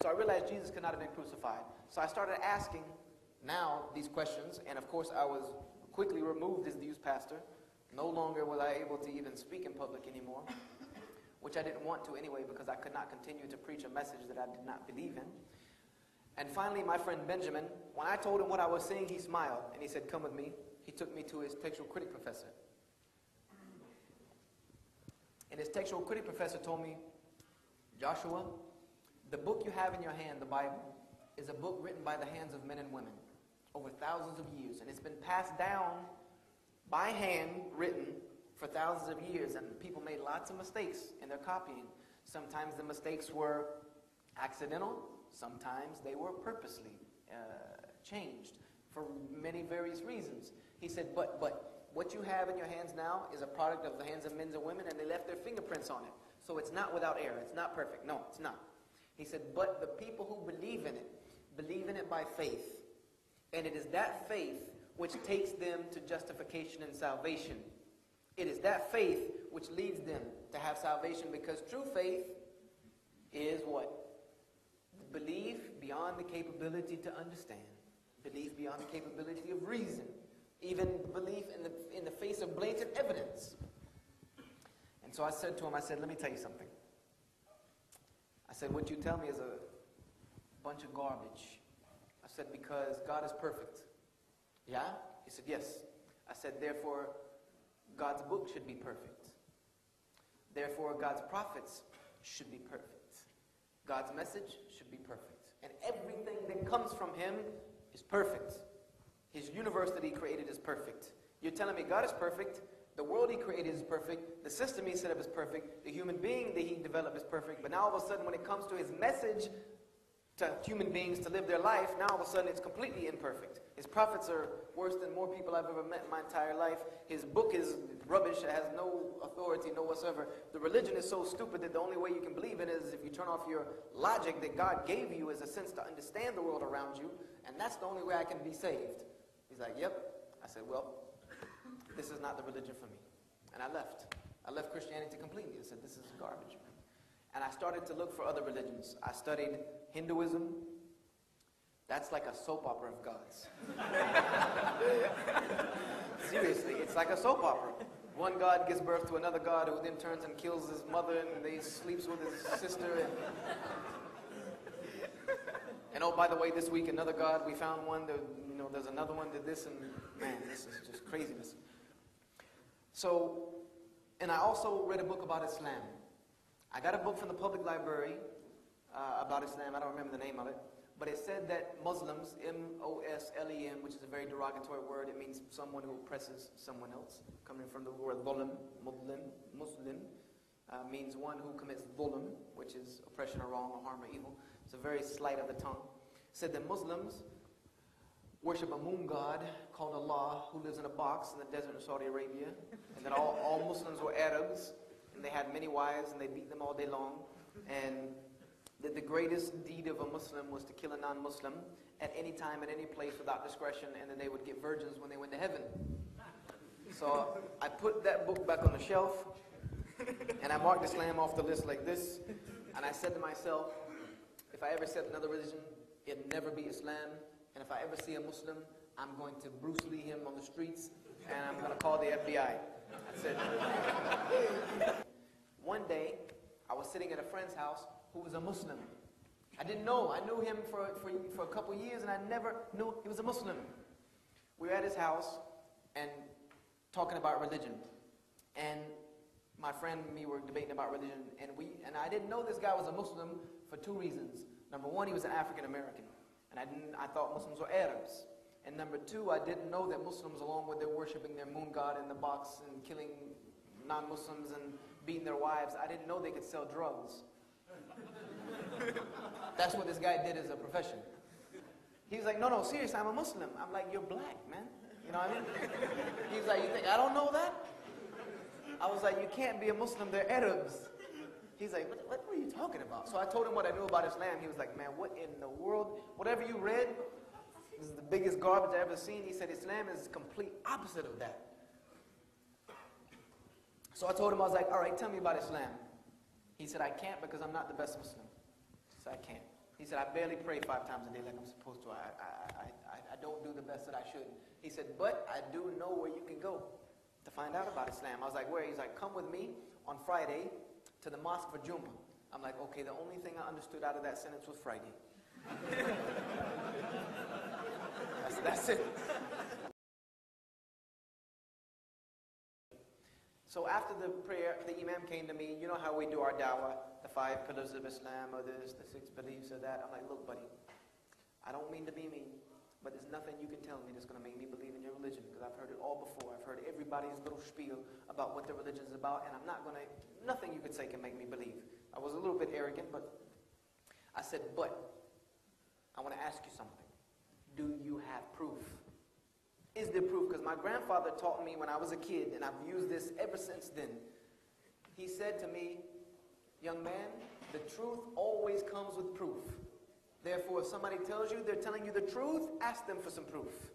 So I realized Jesus could not have been crucified. So I started asking now these questions, and of course I was quickly removed as the youth pastor. No longer was I able to even speak in public anymore, which I didn't want to anyway, because I could not continue to preach a message that I did not believe in. And finally, my friend Benjamin, when I told him what I was saying, he smiled, and he said, "Come with me." He took me to his textual critic professor. And his textual critic professor told me, "Joshua, the book you have in your hand, the Bible, is a book written by the hands of men and women over thousands of years, and it's been passed down by hand, written for thousands of years, and people made lots of mistakes in their copying. Sometimes the mistakes were accidental, sometimes they were purposely changed for many various reasons." He said, but what you have in your hands now is a product of the hands of men and women, and they left their fingerprints on it. So it's not without error. It's not perfect. No, it's not. He said, but the people who believe in it by faith. And it is that faith which takes them to justification and salvation. It is that faith which leads them to have salvation, because true faith is what? Belief beyond the capability to understand. Belief beyond the capability of reason. Even belief in the face of blatant evidence. And so I said to him, let me tell you something. I said, what you tell me is a bunch of garbage. I said, because God is perfect. Yeah? He said, yes. I said, therefore, God's book should be perfect. Therefore, God's prophets should be perfect. God's message should be perfect. And everything that comes from him is perfect. His universe that he created is perfect. You're telling me God is perfect, the world he created is perfect, the system he set up is perfect, the human being that he developed is perfect, but now all of a sudden when it comes to his message to human beings to live their life, now all of a sudden it's completely imperfect. His prophets are worse than more people I've ever met in my entire life. His book is rubbish, it has no authority, no whatsoever. The religion is so stupid that the only way you can believe in it is if you turn off your logic that God gave you as a sense to understand the world around you, and that's the only way I can be saved. He's like, yep. I said, well, this is not the religion for me. And I left. I left Christianity completely. I said, this is garbage, man. And I started to look for other religions. I studied Hinduism. That's like a soap opera of gods. Seriously, it's like a soap opera. One god gives birth to another god who then turns and kills his mother, and he sleeps with his sister. And oh, by the way, this week another god, we found one that, there's another one that this, and man, this is just craziness. So, and I also read a book about Islam. I got a book from the public library about Islam. I don't remember the name of it. But it said that Muslims, M-O-S-L-E-M, which is a very derogatory word, it means someone who oppresses someone else. Coming from the word dhulam, Muslim, means one who commits dhulam, which is oppression or wrong or harm or evil. It's a very slight of the tongue. It said that Muslims worship a moon god called Allah, who lives in a box in the desert of Saudi Arabia, and that all Muslims were Arabs, and they had many wives, and they beat them all day long, and that the greatest deed of a Muslim was to kill a non-Muslim at any time, at any place, without discretion, and then they would get virgins when they went to heaven. So I put that book back on the shelf, and I marked Islam off the list like this, and I said to myself, if I ever accept another religion, it'd never be Islam. And if I ever see a Muslim, I'm going to Bruce Lee him on the streets, and I'm going to call the FBI. That's it. One day, I was sitting at a friend's house who was a Muslim. I didn't know. I knew him for a couple years, and I never knew he was a Muslim. We were at his house and talking about religion. And my friend and me were debating about religion, and I didn't know this guy was a Muslim for two reasons. Number one, he was an African American. And I thought Muslims were Arabs. And number two, I didn't know that Muslims, along with their worshiping their moon god in the box and killing non-Muslims and beating their wives, I didn't know they could sell drugs. That's what this guy did as a profession. He was like, no, seriously, I'm a Muslim. I'm like, you're black, man. You know what I mean? He's like, you think I don't know that? I was like, you can't be a Muslim, they're Arabs. He's like, what are you talking about? So I told him what I knew about Islam. He was like, man, what in the world? Whatever you read, this is the biggest garbage I've ever seen. He said, Islam is the complete opposite of that. So I told him, I was like, all right, tell me about Islam. He said, I can't because I'm not the best Muslim. I said, I can't. He said, I barely pray 5 times a day like I'm supposed to. I don't do the best that I should. He said, but I do know where you can go to find out about Islam. I was like, where? He's like, come with me on Friday to the mosque for Jummah. I'm like, okay, the only thing I understood out of that sentence was Friday. That's it. So after the prayer, the Imam came to me. You know how we do our dawah, the 5 pillars of Islam, or this, the 6 beliefs, or that. I'm like, look, buddy, I don't mean to be mean, but there's nothing you can tell me that's going to make me believe in your religion, because I've heard it all before. I've heard everybody's little spiel about what their religion is about, and I'm not going to, nothing you could say can make me believe. I was a little bit arrogant, but I said, but I want to ask you something. Do you have proof? Is there proof? Because my grandfather taught me when I was a kid, and I've used this ever since then. He said to me, young man, the truth always comes with proof. Therefore, if somebody tells you they're telling you the truth, ask them for some proof.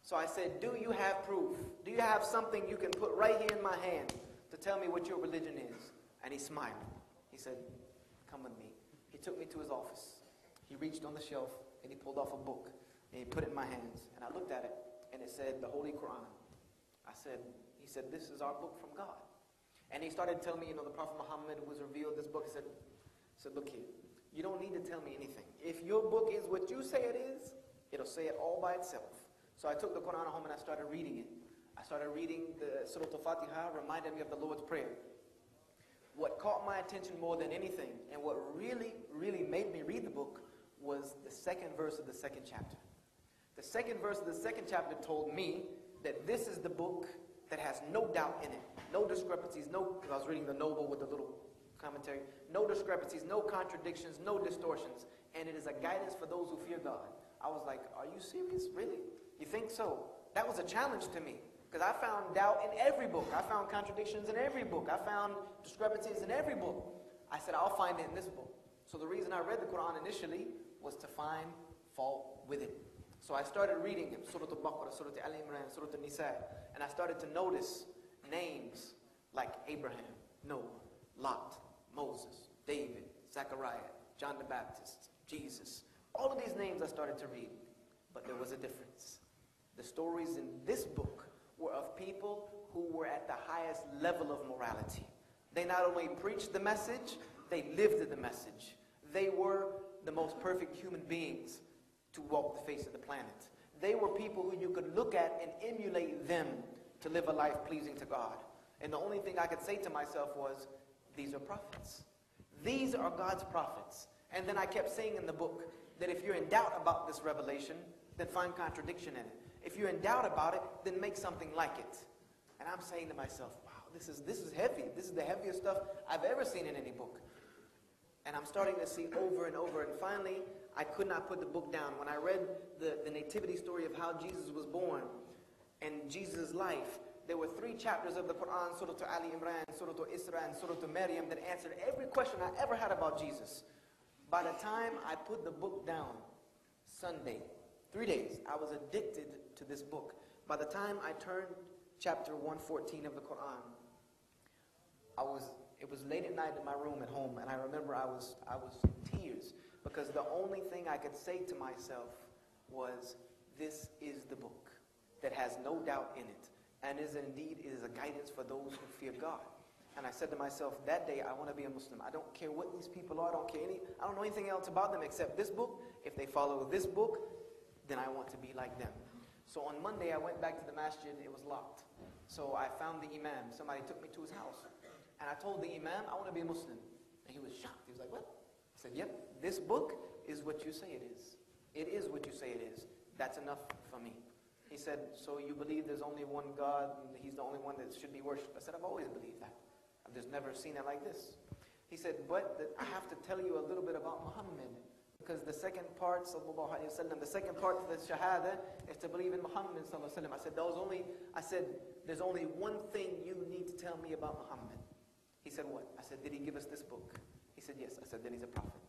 So I said, do you have proof? Do you have something you can put right here in my hand to tell me what your religion is? And he smiled. He said, come with me. He took me to his office. He reached on the shelf, and he pulled off a book, and he put it in my hands. And I looked at it, and it said, the Holy Quran. He said, this is our book from God. And he started telling me, the Prophet Muhammad was revealed this book. He said, look here, you don't need to tell me anything. If your book is what you say it is, it'll say it all by itself. So I took the Quran home and I started reading it. I started reading the Surah Al-Fatiha, reminded me of the Lord's Prayer. What caught my attention more than anything, and what really, really made me read the book, was the 2nd verse of the 2nd chapter. The 2nd verse of the 2nd chapter told me that this is the book that has no doubt in it, no discrepancies, because I was reading the Noble with the little commentary, no discrepancies, no contradictions, no distortions, and it is a guidance for those who fear God. I was like, are you serious? Really? You think so? That was a challenge to me, because I found doubt in every book. I found contradictions in every book. I found discrepancies in every book. I said, I'll find it in this book. So the reason I read the Quran initially was to find fault with it. So I started reading it, Surah Al-Baqarah, Surah Al-Imran, Surah Al-Nisa, and I started to notice names like Abraham, Noah, Lot, Moses, David, Zechariah, John the Baptist, Jesus. All of these names I started to read, but there was a difference. The stories in this book were of people who were at the highest level of morality. They not only preached the message, they lived the message. They were the most perfect human beings to walk the face of the planet. They were people who you could look at and emulate them to live a life pleasing to God. And the only thing I could say to myself was, these are prophets. These are God's prophets. And then I kept saying in the book that if you're in doubt about this revelation, then find contradiction in it. If you're in doubt about it, then make something like it. And I'm saying to myself, wow, this is heavy. This is the heaviest stuff I've ever seen in any book. And I'm starting to see over and over. And finally, I could not put the book down. When I read the nativity story of how Jesus was born and Jesus' life, there were 3 chapters of the Quran, Surah Ali Imran, Surah Isra, and Surah Maryam, that answered every question I ever had about Jesus. By the time I put the book down, Sunday, 3 days, I was addicted to this book. By the time I turned chapter 114 of the Quran, it was late at night in my room at home, and I remember I was in tears, because the only thing I could say to myself was, this is the book that has no doubt in it, and is a guidance for those who fear God. And I said to myself, that day I want to be a Muslim. I don't care what these people are, I don't know anything else about them except this book. If they follow this book, then I want to be like them. So on Monday I went back to the masjid, it was locked. So I found the imam, somebody took me to his house. And I told the imam, I want to be a Muslim. And he was shocked, he was like, what? I said, yep, this book is what you say it is. It is what you say it is. That's enough for me. He said, so you believe there's only one God, and he's the only one that should be worshipped? I said, I've always believed that. I've just never seen it like this. He said, but I have to tell you a little bit about Muhammad, because the second part, sallallahu alayhi wa sallam, the second part of the shahada is to believe in Muhammad, sallallahu alayhi wa sallam. I said, there's only one thing you need to tell me about Muhammad. He said, what? I said, did he give us this book? He said, yes. I said, then he's a prophet.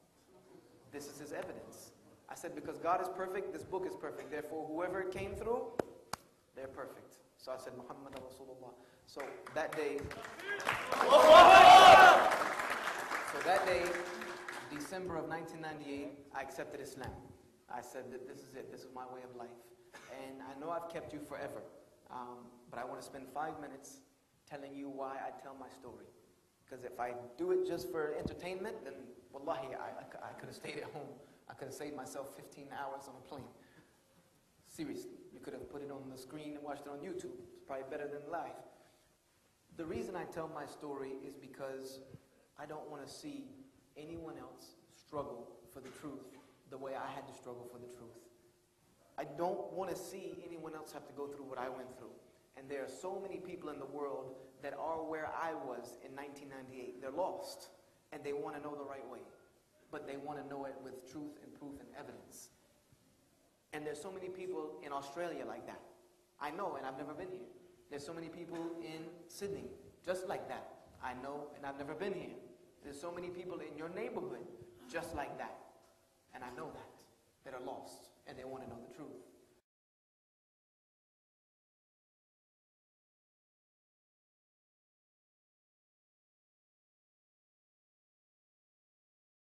This is his evidence. I said, because God is perfect, this book is perfect. Therefore, whoever it came through, they're perfect. So I said, Muhammad Rasulullah. So that day, December of 1998, I accepted Islam. I said that this is it. This is my way of life. And I know I've kept you forever, but I want to spend 5 minutes telling you why I tell my story. Because if I do it just for entertainment, then wallahi, I could have stayed at home. I could have saved myself 15 hours on a plane. Seriously, you could have put it on the screen and watched it on YouTube. It's probably better than live. The reason I tell my story is because I don't want to see anyone else struggle for the truth the way I had to struggle for the truth. I don't want to see anyone else have to go through what I went through. And there are so many people in the world that are where I was in 1998. They're lost, and they want to know the right way. But they want to know it with truth and proof and evidence. And there's so many people in Australia like that. I know, and I've never been here. There's so many people in Sydney just like that. I know, and I've never been here. There's so many people in your neighborhood just like that.